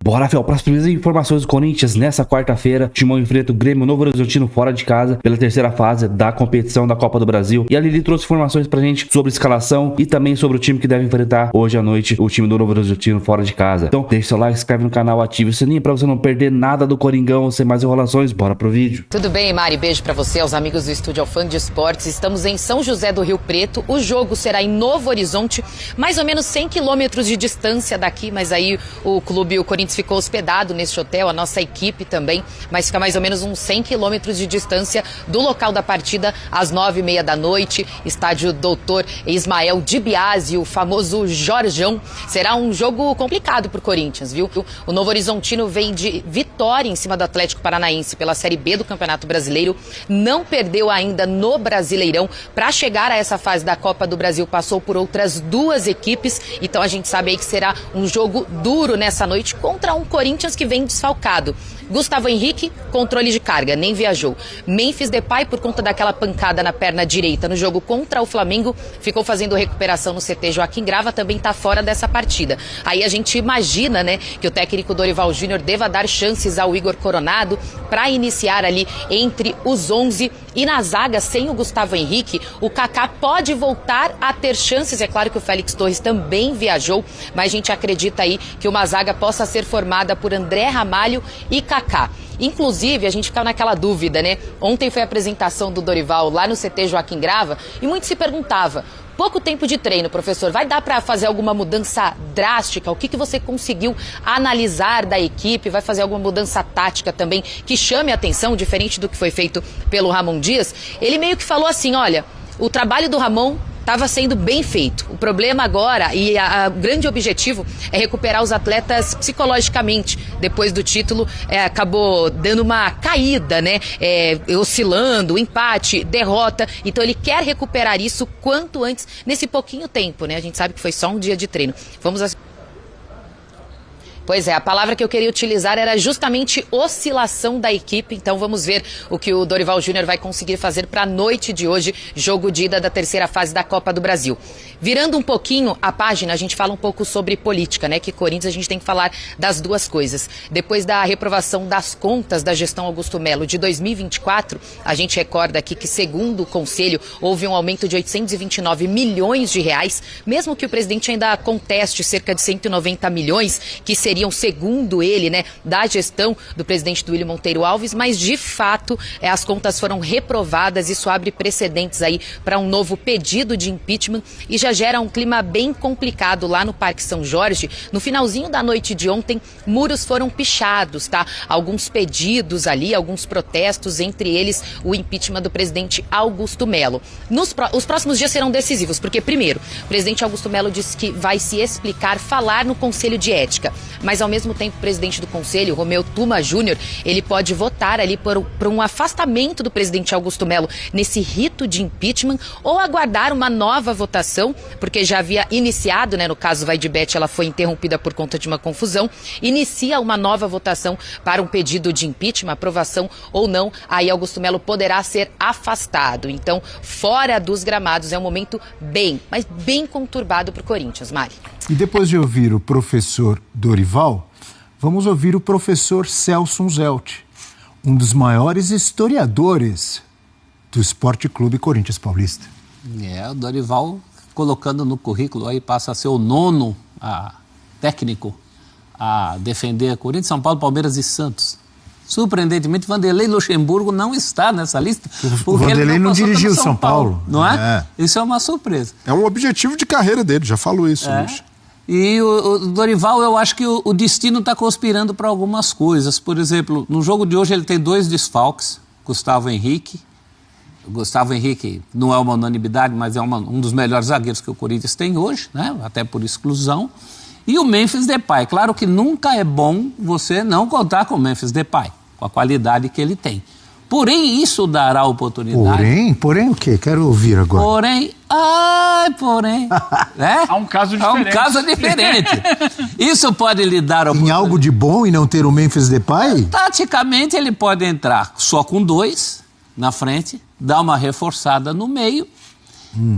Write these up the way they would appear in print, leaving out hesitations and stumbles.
Bora, Fel, para as primeiras informações do Corinthians, nessa quarta-feira, o Timão enfrenta o Grêmio Novo Horizontino fora de casa pela terceira fase da competição da Copa do Brasil. E a Lili trouxe informações pra gente sobre escalação e também sobre o time que deve enfrentar hoje à noite o time do Novo Horizontino fora de casa. Então, deixa seu like, se inscreve no canal, ative o sininho pra você não perder nada do Coringão. Sem mais enrolações, bora pro vídeo. Tudo bem, Mari? Beijo pra você, aos amigos do Estúdio Alfã de Esportes. Estamos em São José do Rio Preto. O jogo será em Novo Horizonte, mais ou menos 100 quilômetros de distância daqui, mas aí o Corinthians ficou hospedado neste hotel, a nossa equipe também, mas fica mais ou menos uns 100 quilômetros de distância do local da partida, às 9h30 da noite, estádio Doutor Ismael de Biasi, o famoso Jorjão. Será um jogo complicado pro Corinthians, viu? O Novo Horizontino vem de vitória em cima do Atlético Paranaense pela Série B do Campeonato Brasileiro, não perdeu ainda no Brasileirão. Para chegar a essa fase da Copa do Brasil, passou por outras duas equipes, então a gente sabe aí que será um jogo duro nessa noite contra um Corinthians que vem desfalcado. Gustavo Henrique, controle de carga, nem viajou. Memphis Depay, por conta daquela pancada na perna direita no jogo contra o Flamengo, ficou fazendo recuperação no CT Joaquim Grava, também está fora dessa partida. Aí a gente imagina, né, que o técnico Dorival Júnior deva dar chances ao Igor Coronado para iniciar ali entre os 11. E na zaga, sem o Gustavo Henrique, o Kaká pode voltar a ter chances. É claro que o Félix Torres também viajou, mas a gente acredita aí que uma zaga possa ser formada por André Ramalho e Kaká. Inclusive, a gente fica naquela dúvida, né? Ontem foi a apresentação do Dorival lá no CT Joaquim Grava e muito se perguntava: pouco tempo de treino, professor, vai dar para fazer alguma mudança drástica? O que você conseguiu analisar da equipe? Vai fazer alguma mudança tática também que chame a atenção, diferente do que foi feito pelo Ramon Dias? Ele meio que falou assim: olha, o trabalho do Ramon estava sendo bem feito. O problema agora e o grande objetivo é recuperar os atletas psicologicamente. Depois do título, acabou dando uma caída, né? Oscilando, empate, derrota. Então ele quer recuperar isso quanto antes, nesse pouquinho tempo, né? A gente sabe que foi só um dia de treino. Pois é, a palavra que eu queria utilizar era justamente oscilação da equipe. Então vamos ver o que o Dorival Júnior vai conseguir fazer para a noite de hoje, jogo de ida da terceira fase da Copa do Brasil. Virando um pouquinho a página, a gente fala um pouco sobre política, né? Que Corinthians a gente tem que falar das duas coisas. Depois da reprovação das contas da gestão Augusto Melo de 2024, a gente recorda aqui que, segundo o Conselho, houve um aumento de 829 milhões de reais, mesmo que o presidente ainda conteste cerca de 190 milhões, que seriam, segundo ele, né, da gestão do presidente Duílio Monteiro Alves, mas de fato as contas foram reprovadas. Isso abre precedentes aí para um novo pedido de impeachment e já gera um clima bem complicado lá no Parque São Jorge. No finalzinho da noite de ontem, muros foram pichados, tá? Alguns pedidos ali, alguns protestos, entre eles o impeachment do presidente Augusto Melo. Os próximos dias serão decisivos, porque primeiro, o presidente Augusto Melo disse que vai se explicar, falar no Conselho de Ética, mas ao mesmo tempo o presidente do Conselho, Romeu Tuma Júnior, ele pode votar ali por um afastamento do presidente Augusto Melo nesse rito de impeachment, ou aguardar uma nova votação, porque já havia iniciado, né, no caso Vai de Bet, ela foi interrompida por conta de uma confusão, inicia uma nova votação para um pedido de impeachment, aprovação ou não, aí Augusto Melo poderá ser afastado. Então, fora dos gramados, é um momento mas bem conturbado para o Corinthians, Mari. E depois de ouvir o professor Dorival, vamos ouvir o professor Celso Zelt, um dos maiores historiadores do Esporte Clube Corinthians Paulista. O Dorival, colocando no currículo, aí passa a ser o nono técnico a defender Corinthians, São Paulo, Palmeiras e Santos. Surpreendentemente, Vanderlei Luxemburgo não está nessa lista. O Vanderlei não dirigiu São Paulo. Não é? Isso é uma surpresa. É um objetivo de carreira dele, já falou isso, Luiz. E o Dorival, eu acho que o destino está conspirando para algumas coisas. Por exemplo, no jogo de hoje ele tem 2 desfalques, Gustavo Henrique. O Gustavo Henrique não é uma unanimidade, mas é um dos melhores zagueiros que o Corinthians tem hoje, né? Até por exclusão. E o Memphis Depay. Claro que nunca é bom você não contar com o Memphis Depay, com a qualidade que ele tem. Porém, isso dará oportunidade... Porém o quê? Quero ouvir agora. Porém... né? Há um caso diferente. Há um caso diferente. Isso pode lhe dar oportunidade. Em algo de bom e não ter o Memphis Depay? Taticamente, ele pode entrar só com 2 na frente, dar uma reforçada no meio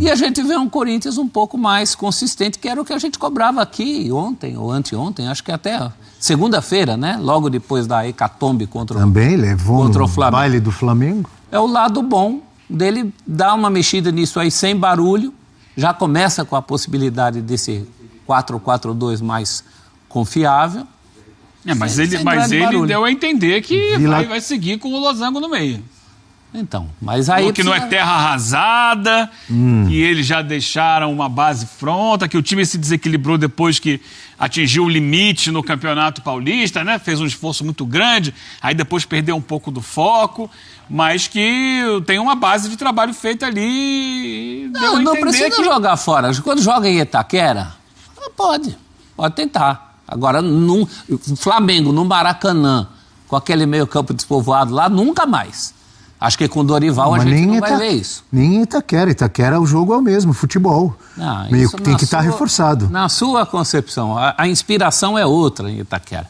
E a gente vê um Corinthians um pouco mais consistente, que era o que a gente cobrava aqui ontem ou anteontem, acho que até segunda-feira, né? Logo depois da hecatombe contra Também levou contra o no Flamengo. baile do Flamengo. É o lado bom dele dar uma mexida nisso aí sem barulho, já começa com a possibilidade desse 4-4-2 mais confiável. Mas Sem ele grande barulho. deu a entender que Vila- vai seguir com o losango no meio. Então, mas aí... Que não é terra arrasada, que eles já deixaram uma base pronta, que o time se desequilibrou depois que atingiu o limite no Campeonato Paulista, né? Fez um esforço muito grande, aí depois perdeu um pouco do foco, mas que tem uma base de trabalho feita ali. Não precisa jogar fora. Quando joga em Itaquera, pode tentar. Agora, Flamengo, no Maracanã, com aquele meio campo despovoado lá, nunca mais. Acho que com o Dorival a gente não vai ver isso. Nem em Itaquera. Itaquera, o jogo é o mesmo, futebol. Meio que tem que estar reforçado. Na sua concepção, a inspiração é outra em Itaquera.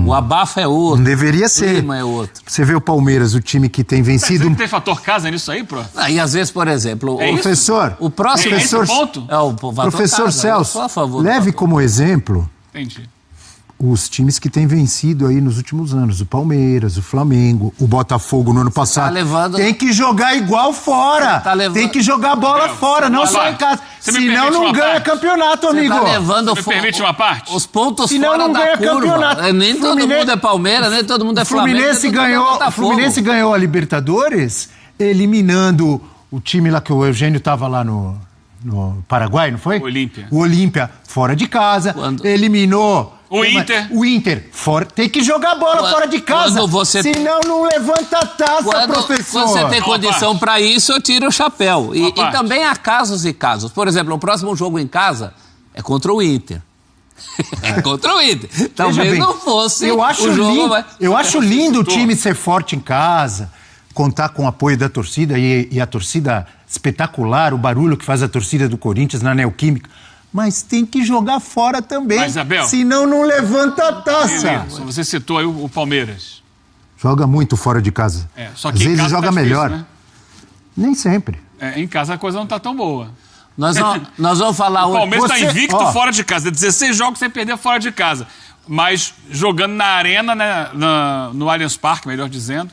O abafo é outro. Não deveria o ser. clima é outro. Você vê o Palmeiras, o time que tem vencido... Tem fator casa nisso aí, prof? E às vezes, por exemplo... Professor, o próximo... professor, ponto? professor casa, Celso, eu sou a favor, leve como exemplo Entendi. os times que têm vencido aí nos últimos anos. O Palmeiras, o Flamengo, o Botafogo no ano passado. levando- Tem que jogar igual fora. Tá levando- Tem que jogar bola fora, não vamos só lá. em casa. Você me Senão permite não uma ganha parte? campeonato, Você amigo. tá levando Você me permite uma parte? os pontos Senão fora não da ganha curva. campeonato. Nem todo mundo é Palmeiras, nem todo mundo é O Flamengo. Fluminense nem todo mundo é ganhou, o Botafogo. Fluminense ganhou a Libertadores eliminando o time lá que o Eugênio estava lá no Paraguai, não foi? Olímpia. O Olímpia, fora de casa. Quando- Eliminou... O Inter. O Inter, fora. Tem que jogar bola Quando- fora de casa. quando você- Senão não levanta a taça, professor. Quando você tem Uma condição parte. para isso, eu tiro o chapéu. E parte. também há casos e casos. Por exemplo, o próximo jogo em casa é contra o Inter. É contra o Inter. Veja Talvez bem, não fosse eu acho o jogo... lindo, mas- eu acho lindo o time ser forte em casa, contar com o apoio da torcida e a torcida espetacular, o barulho que faz a torcida do Corinthians na Neoquímica. Mas tem que jogar fora também. Mas, Abel, senão não levanta a taça. Você citou aí o Palmeiras. Joga muito fora de casa. Só Às que em vezes casa joga tá difícil, melhor. né? Nem sempre. Em casa a coisa não tá tão boa. Nós vamos falar O Palmeiras Você- está invicto ó. fora de casa. 16 jogos sem perder fora de casa. Mas jogando na arena, né, no Allianz Parque, melhor dizendo.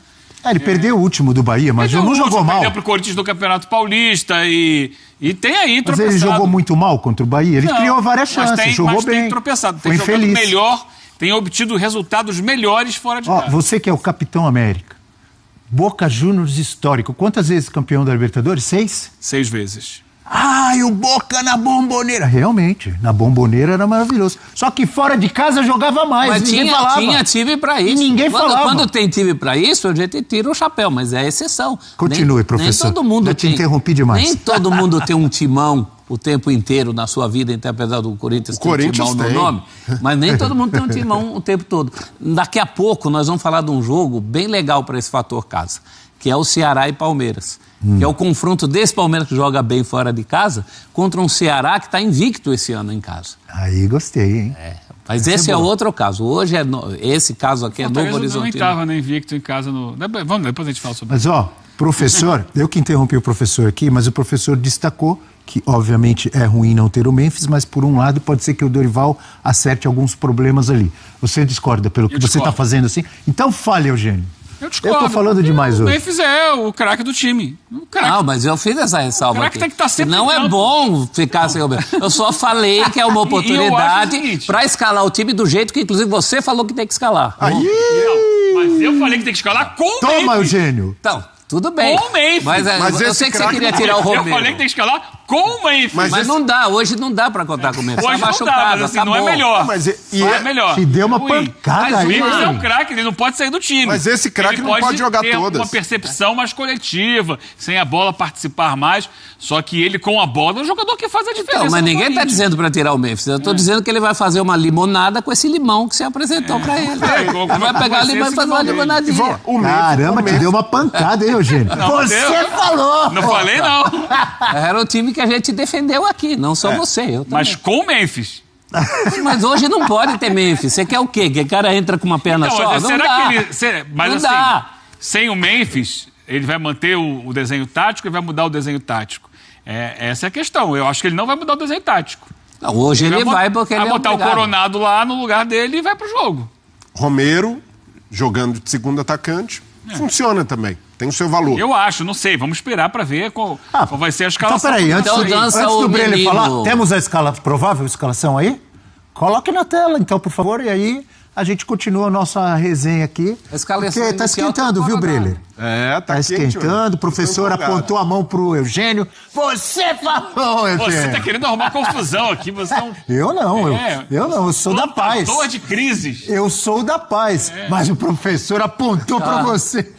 Ele perdeu o último do Bahia, mas Perdeu não o jogou último, mal. Perdeu pro Corinthians no Campeonato Paulista e tem aí Mas tropeçado. ele jogou muito mal contra o Bahia. Ele Não, criou várias mas chances, jogou mas bem. tem tropeçado, Foi tem jogado infeliz. melhor, tem obtido resultados melhores fora de Ó, casa. você que é o Capitão América. Boca Juniors histórico. Quantas vezes campeão da Libertadores? 6? 6 vezes. E o Boca na Bomboneira. Realmente, na Bomboneira era maravilhoso. Só que fora de casa jogava mais, Mas ninguém falava. tinha time para isso. ninguém falava. Quando tem time para isso, a gente tira o chapéu, mas é exceção. Continue, professor. Nem todo mundo Já te tem, interrompi demais. Nem todo mundo tem um timão o tempo inteiro na sua vida, até apesar do Corinthians ter um Corinthians timão no tem. nome. Mas nem todo mundo tem um timão o tempo todo. Daqui a pouco nós vamos falar de um jogo bem legal para esse fator casa, que é o Ceará e Palmeiras. Que é o confronto desse Palmeiras que joga bem fora de casa contra um Ceará que está invicto esse ano em casa. Aí gostei, hein? Mas esse é outro caso. Hoje, esse caso aqui é Novo Talvez eu nem Horizontino. estava nem invicto em casa no... Depois a gente fala sobre Mas, ó, professor, eu que interrompi o professor aqui, mas o professor destacou que, obviamente, é ruim não ter o Memphis, mas, por um lado, pode ser que o Dorival acerte alguns problemas ali. Você discorda pelo que você está discordo. fazendo assim? Então fale, Eugênio. Eu discordo. tô falando demais O hoje. Memphis é o craque do time. O craque. Não, mas eu fiz essa ressalva O craque aqui. tem que estar sempre Não em é campo. bom ficar sem o Memphis. Eu só falei que é uma E eu acho o oportunidade seguinte- para escalar o time do jeito que, inclusive, você falou que tem que escalar. Não, mas eu falei que tem que escalar com o Toma, Memphis. Eugênio. Então, tudo bem. Com o Memphis. Mas eu esse sei que você craque queria não- tirar o Eu Romero. falei que tem que escalar com o Memphis. Mas Mas esse- não dá, hoje não dá pra contar com o Memphis. Hoje Tá não dá, machucado, mas assim, não é acabou. melhor. Mas Não é melhor. Te deu uma Ruim. pancada Mas aí, o Memphis é hein? um craque, ele não pode sair do time. Mas esse craque Ele não pode jogar ter todas. uma percepção mais coletiva, sem a bola participar mais. Só que ele, com a bola, é um jogador que faz a diferença. Não, mas no ninguém tá Corinthians. dizendo pra tirar o Memphis. Eu tô dizendo que ele vai fazer uma limonada com esse limão que você apresentou pra ele. como- Ele vai como pegar o vai ser limão e esse fazer uma limão? limonadinha. Caramba, te deu uma pancada, hein, Eugênio? Você deu. falou! Não falei, não. Era o time que a gente defendeu aqui, não só você, eu também. Mas com o Memphis. Mas hoje não pode ter Memphis. Você quer o quê? Que o cara entra com uma perna Então, só? mas Não será dá. que ele... Mas Não assim, dá. sem o Memphis, ele vai manter o desenho tático e vai mudar o desenho tático. Essa é a questão. Eu acho que ele não vai mudar o desenho tático. Não, hoje ele vai porque ele vai botar obrigado. o Coronado lá no lugar dele e vai pro jogo. Romero, jogando de segundo atacante, funciona também. Tem o seu valor. Eu acho, não sei. Vamos esperar para ver qual vai ser a Então, escalação. peraí, antes Então, do Breler menino. falar, temos a provável escalação aí? Coloque na tela, então, por favor, e aí a gente continua a nossa resenha aqui. A escalação Porque tá inicial esquentando, tá viu, Coronado. Breler? Tá Tá esquentando, o professor apontou a mão pro Eugênio. Você falou, Eugênio. Você tá querendo arrumar confusão aqui. Você é um Eu não, eu sou da paz. plantador de crises. Eu sou da paz, mas o professor apontou pra você.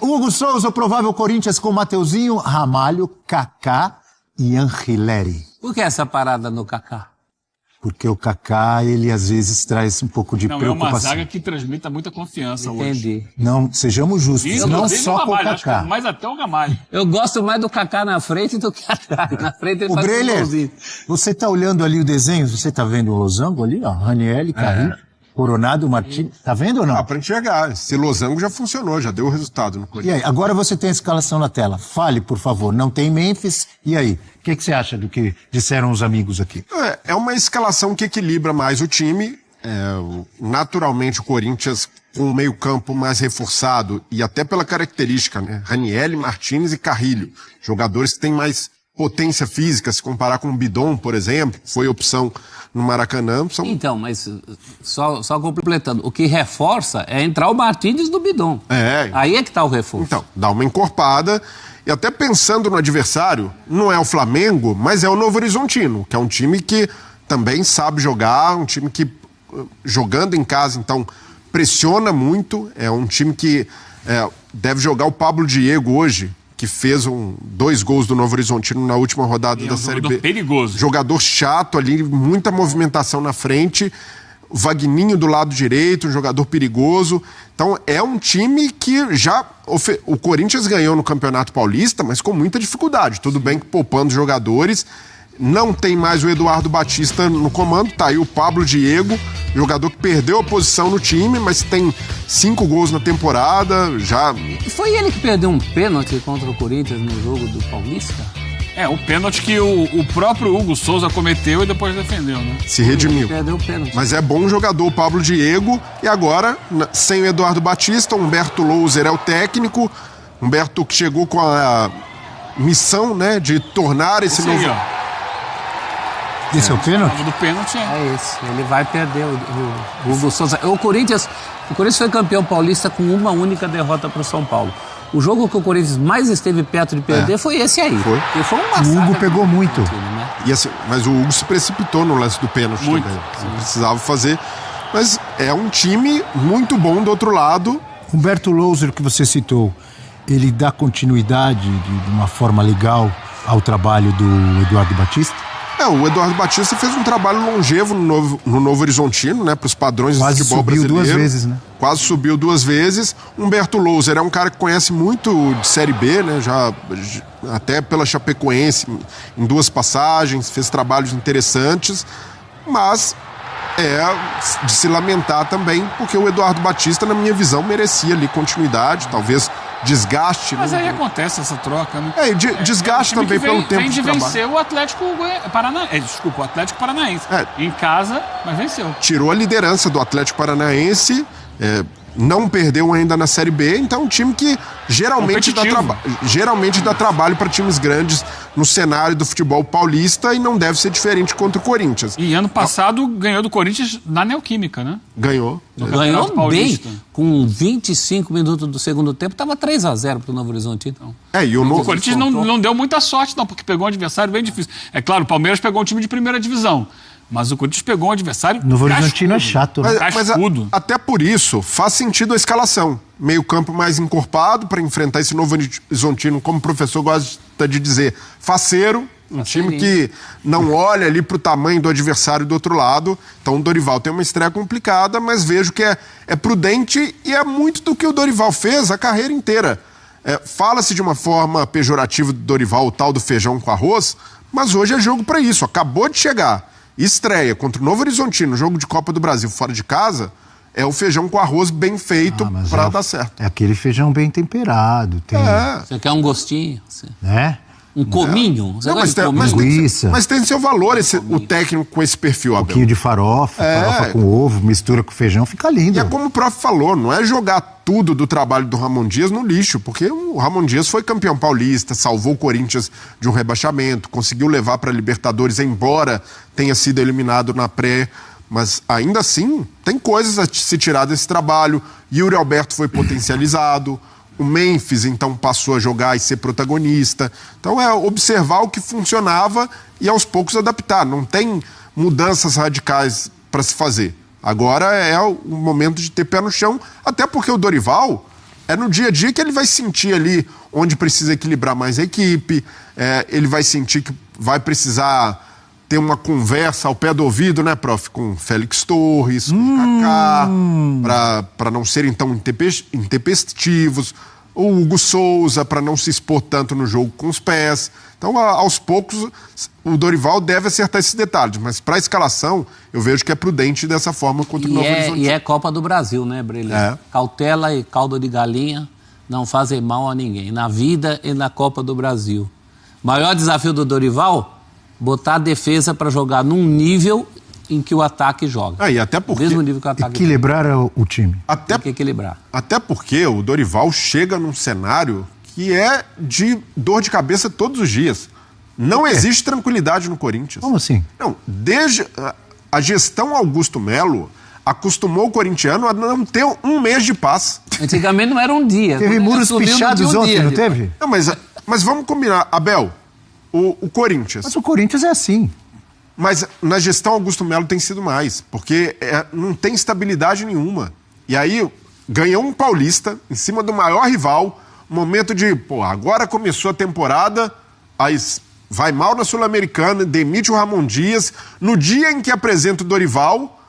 Hugo Souza, o provável Corinthians com Mateuzinho, Ramalho, Kaká e Angileri. Por que essa parada no Kaká? Porque o Kaká, ele às vezes traz um pouco de Não, é preocupação. uma zaga que transmite muita confiança hoje. Entendi. Não, sejamos justos, Isso, não inclusive só com o Gamalho, acho que Kaká. mais até o Gamalho. Eu gosto mais do Kaká na frente do que atrás. Na frente ele O faz um Breler, golzinho. você tá olhando ali o desenho, você tá vendo o losango ali, ó, Ranieri, Carrinho, Coronado, Martins, tá vendo ou não? Pra enxergar. Esse losango já funcionou, já deu o resultado no E Corinthians. aí, agora você tem a escalação na tela. Fale, por favor. Não tem Memphis. E aí? O que você acha do que disseram os amigos aqui? É uma escalação que equilibra mais o time. Naturalmente, o Corinthians com o meio-campo mais reforçado e até pela característica, né? Ranieri, Martins e Carrilho. Jogadores que têm mais potência física, se comparar com o Bidon, por exemplo, foi opção no Maracanã. Então, mas só completando, o que reforça é entrar o Martins do Bidon. Aí é que tá o reforço. Então, dá uma encorpada. E até pensando no adversário, não é o Flamengo, mas é o Novo Horizontino, que é um time que também sabe jogar, um time que, jogando em casa, então, pressiona muito. É um time que deve jogar o Pablo Diego hoje, que fez 2 gols do Novo Horizontino na última rodada da Série B. Jogador perigoso. Jogador chato ali, muita movimentação na frente. O Vagninho do lado direito, um jogador perigoso. Então é um time que já... O Corinthians ganhou no Campeonato Paulista, mas com muita dificuldade. Tudo bem que poupando jogadores. Não tem mais o Eduardo Batista no comando. Tá aí o Pablo Diego, jogador que perdeu a posição no time, mas tem 5 gols na temporada. Já... E foi ele que perdeu um pênalti contra o Corinthians no jogo do Paulista? O pênalti que o próprio Hugo Souza cometeu e depois defendeu, né? se redimiu. Perdeu o pênalti. Mas é bom jogador o Pablo Diego. E agora, sem o Eduardo Batista, Humberto Louser é o técnico. Humberto que chegou com a missão, né, de tornar esse Esse aí, novo... ó. Esse é o pênalti? O do pênalti É esse, ele vai perder o Hugo Souza. O Corinthians foi campeão paulista com uma única derrota para o São Paulo. O jogo que o Corinthians mais esteve perto de perder foi esse aí. Foi. Que foi um O massacre. Hugo pegou muito. Né? E assim, mas o Hugo se precipitou no lance do pênalti Muito, também. Não precisava fazer. Mas é um time muito bom do outro lado. Humberto Louser, que você citou, ele dá continuidade de uma forma legal ao trabalho do Eduardo Batista? O Eduardo Batista fez um trabalho longevo no Novo Horizontino, né, para os padrões Quase do futebol subiu brasileiro. 2 vezes, né? Quase subiu 2 vezes. Humberto Louser é um cara que conhece muito de Série B, né, já até pela Chapecoense, em 2 passagens, fez trabalhos interessantes, mas é de se lamentar também, porque o Eduardo Batista, na minha visão, merecia ali continuidade, talvez desgaste. Mas né? aí acontece essa troca, né? Desgaste time também que pelo tempo vem de de trabalho. vencer o Atlético Paranaense. Desculpa, o Atlético Paranaense. Em casa, mas venceu. Tirou a liderança do Atlético Paranaense, não perdeu ainda na Série B, então é um time que geralmente dá trabalho para times grandes no cenário do futebol paulista e não deve ser diferente contra o Corinthians. E ano passado ganhou do Corinthians na Neoquímica, né? Ganhou. Ganhou bem. Paulista. Com 25 minutos do segundo tempo, estava 3-0 para o Novo Horizonte. Então. E o O Corinthians não deu muita sorte, não, porque pegou um adversário bem difícil. É claro, o Palmeiras pegou um time de primeira divisão, mas o Corinthians pegou um adversário Novo Horizontino é cascudo. chato, né? Mas Cascudo. até por isso faz sentido a escalação. Meio campo mais encorpado para enfrentar esse Novo Horizontino, como o professor gosta de dizer, faceiro. Um time que não olha ali para o tamanho do adversário do outro lado. Então o Dorival tem uma estreia complicada, mas vejo que é prudente e é muito do que o Dorival fez a carreira inteira. Fala-se de uma forma pejorativa do Dorival, o tal do feijão com arroz, mas hoje é jogo para isso. Acabou de chegar, estreia contra o Novo Horizontino, jogo de Copa do Brasil fora de casa, é o feijão com arroz bem feito para dar certo. É aquele feijão bem temperado. Tem, Você quer um gostinho? né? Um cominho? Você gosta de cominho? Linguiça. Mas tem seu valor o técnico com esse perfil, Abel. Um pouquinho de farofa, farofa com ovo, mistura com feijão, fica lindo. E é como o prof falou, não é jogar tudo do trabalho do Ramon Dias no lixo, porque o Ramon Dias foi campeão paulista, salvou o Corinthians de um rebaixamento, conseguiu levar para a Libertadores, embora tenha sido eliminado na pré, mas ainda assim tem coisas a se tirar desse trabalho. Yuri Alberto foi potencializado, o Memphis então passou a jogar e ser protagonista. Então é observar o que funcionava e aos poucos adaptar. Não tem mudanças radicais para se fazer. Agora é o momento de ter pé no chão, até porque o Dorival é no dia a dia que ele vai sentir ali onde precisa equilibrar mais a equipe, ele vai sentir que vai precisar ter uma conversa ao pé do ouvido, né, prof? Com Félix Torres, com Kaká, para não serem tão intempestivos. O Hugo Souza, para não se expor tanto no jogo com os pés. Então, aos poucos, o Dorival deve acertar esses detalhes. Mas para a escalação, eu vejo que é prudente dessa forma contra o Novo Horizonte. E é Copa do Brasil, né, Brilhante? Cautela e caldo de galinha não fazem mal a ninguém. Na vida e na Copa do Brasil. Maior desafio do Dorival? Botar a defesa para jogar num nível em que o ataque joga. E até porque... Mesmo nível que o ataque equilibrar o time. Tem que equilibrar. Até porque o Dorival chega num cenário que é de dor de cabeça todos os dias. Não existe tranquilidade no Corinthians. Como assim? Não, desde a gestão Augusto Melo acostumou o corintiano a não ter um mês de paz. Antigamente não era um dia. Teve muros pichados ontem, não teve? Não, mas vamos combinar, Abel, o Corinthians... Mas o Corinthians é assim. Mas na gestão Augusto Melo tem sido mais, porque não tem estabilidade nenhuma. E aí ganhou um paulista em cima do maior rival, um momento de, agora começou a temporada, aí vai mal na Sul-Americana, demite o Ramon Dias. No dia em que apresenta o Dorival,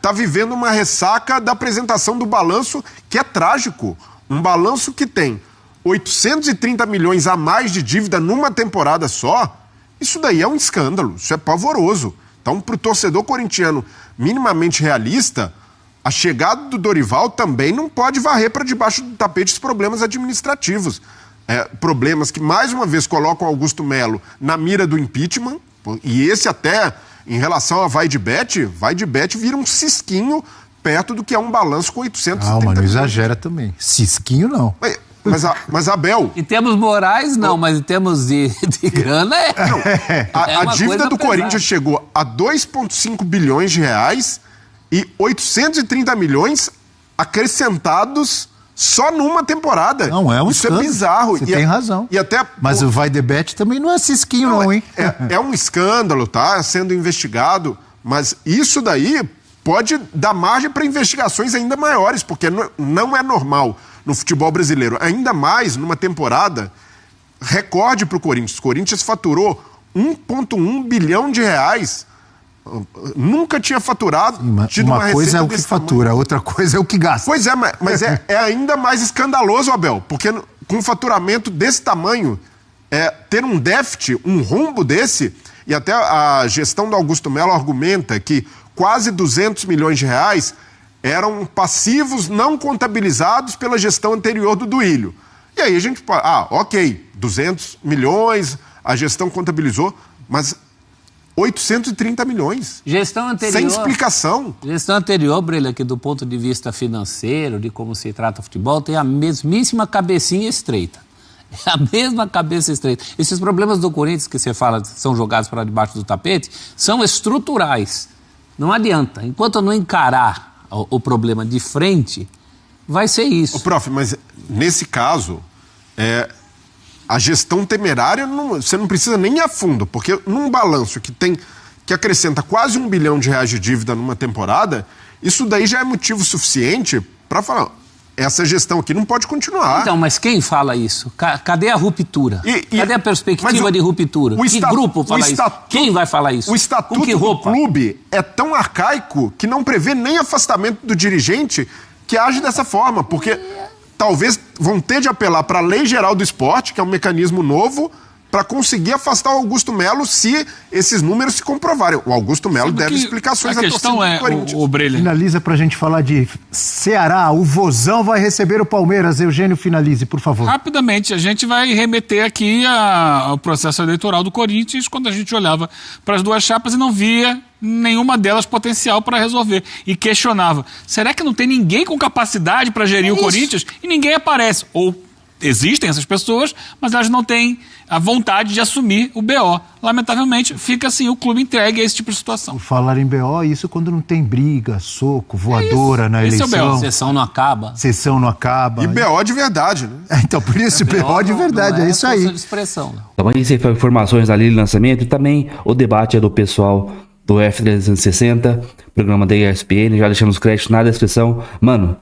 tá vivendo uma ressaca da apresentação do balanço, que é trágico. Um balanço que tem 830 milhões a mais de dívida numa temporada só. Isso daí é um escândalo, isso é pavoroso. Então, para o torcedor corintiano minimamente realista, a chegada do Dorival também não pode varrer para debaixo do tapete os problemas administrativos. Problemas que, mais uma vez, colocam Augusto Melo na mira do impeachment, e esse até, em relação a vai de bet vira um cisquinho perto do que é um balanço com 830 milhões. Não exagera também. Cisquinho não. Mas Abel... Em termos morais, não, mas em termos de grana, a dívida do Corinthians chegou a 2,5 bilhões de reais e 830 milhões acrescentados só numa temporada. Não, é um escândalo. Isso é bizarro. Você tem razão. E até, mas o vai de bet também não é cisquinho não, hein? É um escândalo, tá? Sendo investigado, mas isso daí pode dar margem para investigações ainda maiores, porque não é normal no futebol brasileiro, ainda mais numa temporada recorde para o Corinthians. O Corinthians faturou 1,1 bilhão de reais. Nunca tinha faturado. Sim, uma coisa é o que fatura, outra coisa é o que gasta. Pois é, mas é ainda mais escandaloso, Abel, porque com um faturamento desse tamanho, ter um déficit, um rombo desse, e até a gestão do Augusto Melo argumenta que quase 200 milhões de reais eram passivos não contabilizados pela gestão anterior do Duílio. E aí a gente pode... ok, 200 milhões, a gestão contabilizou, mas 830 milhões. Gestão anterior... Sem explicação. Gestão anterior, Brelha, que do ponto de vista financeiro, de como se trata o futebol, tem a mesmíssima cabecinha estreita. É a mesma cabeça estreita. Esses problemas do Corinthians que você fala são jogados para debaixo do tapete, são estruturais. Não adianta. Enquanto eu não encarar o problema de frente, vai ser isso. Prof, mas nesse caso, a gestão temerária, você não precisa nem ir a fundo, porque num balanço que acrescenta quase 1 bilhão de reais de dívida numa temporada, isso daí já é motivo suficiente para falar, essa gestão aqui não pode continuar. Então, mas quem fala isso? Cadê a ruptura? Cadê a perspectiva de ruptura? Que grupo fala isso? Quem vai falar isso? O estatuto do clube é tão arcaico que não prevê nem afastamento do dirigente que age dessa forma, porque talvez vão ter de apelar para a Lei Geral do Esporte, que é um mecanismo novo, para conseguir afastar o Augusto Melo se esses números se comprovarem. O Augusto Melo deve explicações à torcida do Corinthians. O Breler. Finaliza pra gente falar de Ceará. O Vozão vai receber o Palmeiras. Eugênio, finalize, por favor. Rapidamente, a gente vai remeter aqui ao processo eleitoral do Corinthians, quando a gente olhava para as duas chapas e não via nenhuma delas potencial para resolver. E questionava, será que não tem ninguém com capacidade para gerir o Corinthians? E ninguém aparece. Ou existem essas pessoas, mas elas não têm a vontade de assumir o BO. Lamentavelmente, fica assim o clube entregue a esse tipo de situação. Falar em BO, isso quando não tem briga, soco, voadora na eleição. Esse é o BO. Sessão não acaba. Sessão não acaba. E BO de verdade, né? Então, por isso, BO de verdade, é isso aí. De expressão, né? Então, aí foi informações ali do lançamento e também o debate é do pessoal do F360, programa da ESPN, já deixando os créditos na descrição. Mano,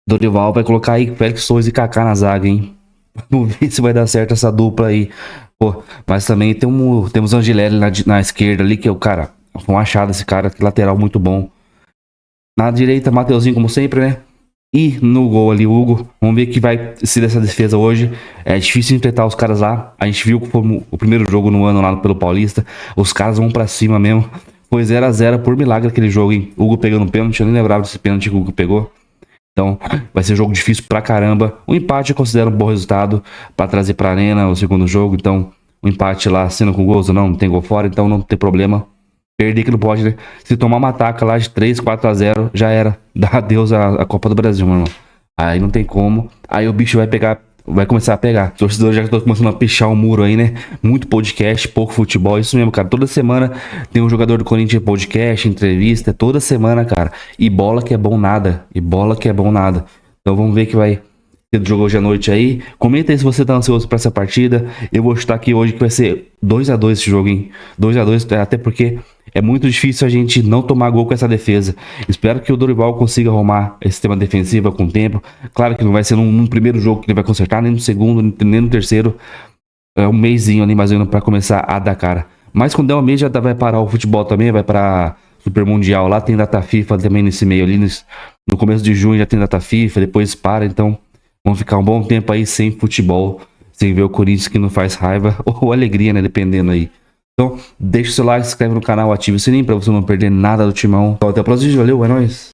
Dorival vai colocar aí Félix Souza e Kaká na zaga, hein? Vamos ver se vai dar certo essa dupla aí. Pô, mas também temos o Angelelli na esquerda ali, que é o cara. Foi um achado esse cara, que lateral muito bom. Na direita, Mateuzinho, como sempre, né? E no gol ali, Hugo. Vamos ver que vai ser dessa defesa hoje. É difícil enfrentar os caras lá. A gente viu que foi o primeiro jogo no ano lá pelo Paulista. Os caras vão pra cima mesmo. Foi 0-0 por milagre aquele jogo, hein? Hugo pegando um pênalti. Eu nem lembrava desse pênalti que o Hugo pegou. Então, vai ser um jogo difícil pra caramba. O empate eu considero um bom resultado pra trazer pra arena o segundo jogo. Então, o empate lá, sendo com gols ou não tem gol fora, então não tem problema. Perder que não pode, né? Se tomar uma ataca lá de 3, 4-0, já era. Dá adeus à Copa do Brasil, meu irmão. Aí não tem como. Aí o bicho vai começar a pegar. Os torcedores já estão começando a pichar o muro aí, né? Muito podcast, pouco futebol. Isso mesmo, cara. Toda semana tem um jogador do Corinthians em podcast, entrevista. Toda semana, cara. E bola que é bom nada. Então vamos ver que vai ter do jogo hoje à noite aí. Comenta aí se você tá ansioso pra essa partida. Eu vou chutar aqui hoje que vai ser 2-2 esse jogo, hein? 2-2, até porque é muito difícil a gente não tomar gol com essa defesa. Espero que o Dorival consiga arrumar esse sistema defensivo com o tempo. Claro que não vai ser num primeiro jogo que ele vai consertar, nem no segundo, nem no terceiro. É um mêsinho ali mais ou menos pra começar a dar cara. Mas quando der um mês já vai parar o futebol também, vai pra Super Mundial lá, tem data FIFA também nesse meio ali. No começo de junho já tem data FIFA, depois para, então vamos ficar um bom tempo aí sem futebol, sem ver o Corinthians que não faz raiva ou alegria, né, dependendo aí. Então, deixa o seu like, se inscreve no canal, ativa o sininho pra você não perder nada do Timão. Então, até o próximo vídeo, valeu, é nóis!